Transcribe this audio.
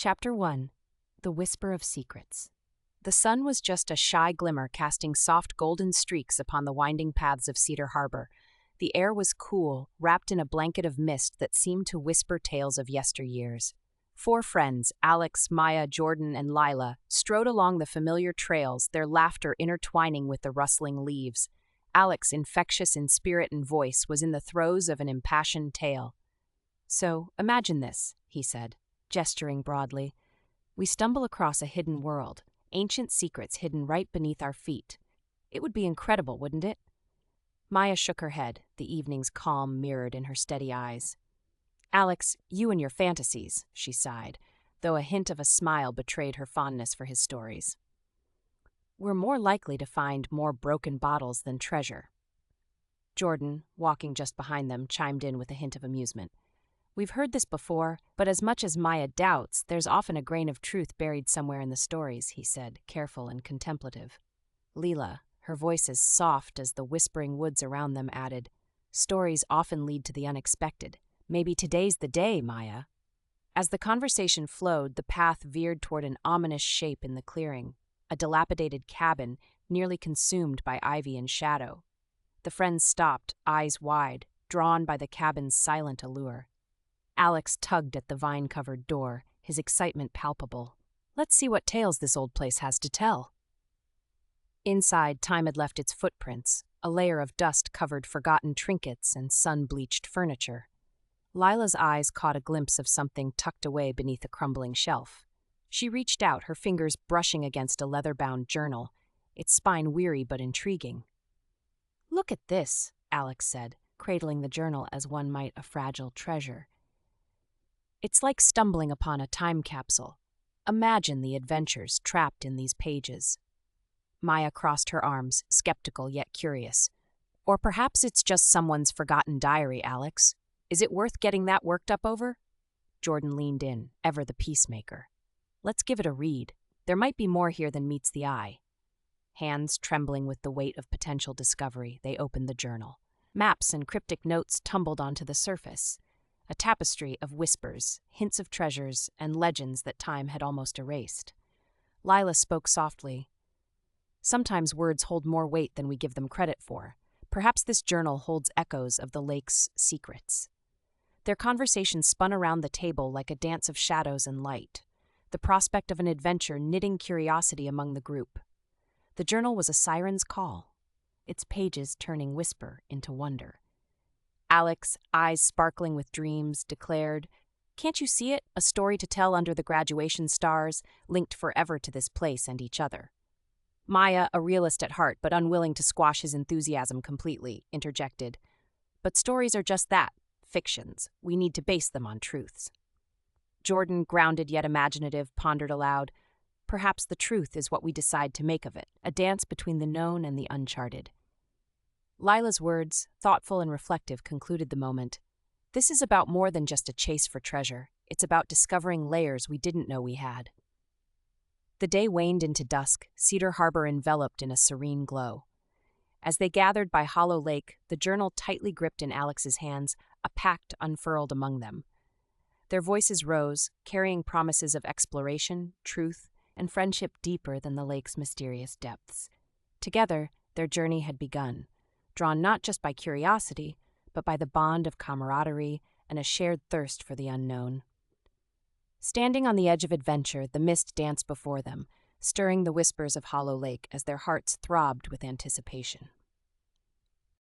Chapter 1. The Whisper of Secrets. The sun was just a shy glimmer casting soft golden streaks upon the winding paths of Cedar Harbor. The air was cool, wrapped in a blanket of mist that seemed to whisper tales of yesteryears. Four friends, Alex, Maya, Jordan, and Lila, strode along the familiar trails, their laughter intertwining with the rustling leaves. Alex, infectious in spirit and voice, was in the throes of an impassioned tale. "So, imagine this," he said, gesturing broadly. "We stumble across a hidden world, ancient secrets hidden right beneath our feet. It would be incredible, wouldn't it?" Maya shook her head, the evening's calm mirrored in her steady eyes. "Alex, you and your fantasies," she sighed, though a hint of a smile betrayed her fondness for his stories. "We're more likely to find more broken bottles than treasure." Jordan, walking just behind them, chimed in with a hint of amusement. "We've heard this before, but as much as Maya doubts, there's often a grain of truth buried somewhere in the stories," he said, careful and contemplative. Lila, her voice as soft as the whispering woods around them, added, "Stories often lead to the unexpected. Maybe today's the day, Maya." As the conversation flowed, the path veered toward an ominous shape in the clearing, a dilapidated cabin nearly consumed by ivy and shadow. The friends stopped, eyes wide, drawn by the cabin's silent allure. Alex tugged at the vine-covered door, his excitement palpable. "Let's see what tales this old place has to tell." Inside, time had left its footprints, a layer of dust covered forgotten trinkets and sun-bleached furniture. Lila's eyes caught a glimpse of something tucked away beneath a crumbling shelf. She reached out, her fingers brushing against a leather-bound journal, its spine weary but intriguing. "Look at this," Alex said, cradling the journal as one might a fragile treasure. "It's like stumbling upon a time capsule. Imagine the adventures trapped in these pages." Maya crossed her arms, skeptical yet curious. "Or perhaps it's just someone's forgotten diary, Alex. Is it worth getting that worked up over?" Jordan leaned in, ever the peacemaker. "Let's give it a read. There might be more here than meets the eye." Hands trembling with the weight of potential discovery, they opened the journal. Maps and cryptic notes tumbled onto the surface. A tapestry of whispers, hints of treasures, and legends that time had almost erased. Lila spoke softly. "Sometimes words hold more weight than we give them credit for. Perhaps this journal holds echoes of the lake's secrets." Their conversation spun around the table like a dance of shadows and light, the prospect of an adventure knitting curiosity among the group. The journal was a siren's call, its pages turning whisper into wonder. Alex, eyes sparkling with dreams, declared, "Can't you see it? A story to tell under the graduation stars, linked forever to this place and each other." Maya, a realist at heart but unwilling to squash his enthusiasm completely, interjected, "But stories are just that, fictions. We need to base them on truths." Jordan, grounded yet imaginative, pondered aloud, "Perhaps the truth is what we decide to make of it, a dance between the known and the uncharted." Lila's words, thoughtful and reflective, concluded the moment. "This is about more than just a chase for treasure. It's about discovering layers we didn't know we had." The day waned into dusk, Cedar Harbor enveloped in a serene glow. As they gathered by Hollow Lake, the journal tightly gripped in Alex's hands, a pact unfurled among them. Their voices rose, carrying promises of exploration, truth, and friendship deeper than the lake's mysterious depths. Together, their journey had begun, drawn not just by curiosity, but by the bond of camaraderie and a shared thirst for the unknown. Standing on the edge of adventure, the mist danced before them, stirring the whispers of Hollow Lake as their hearts throbbed with anticipation.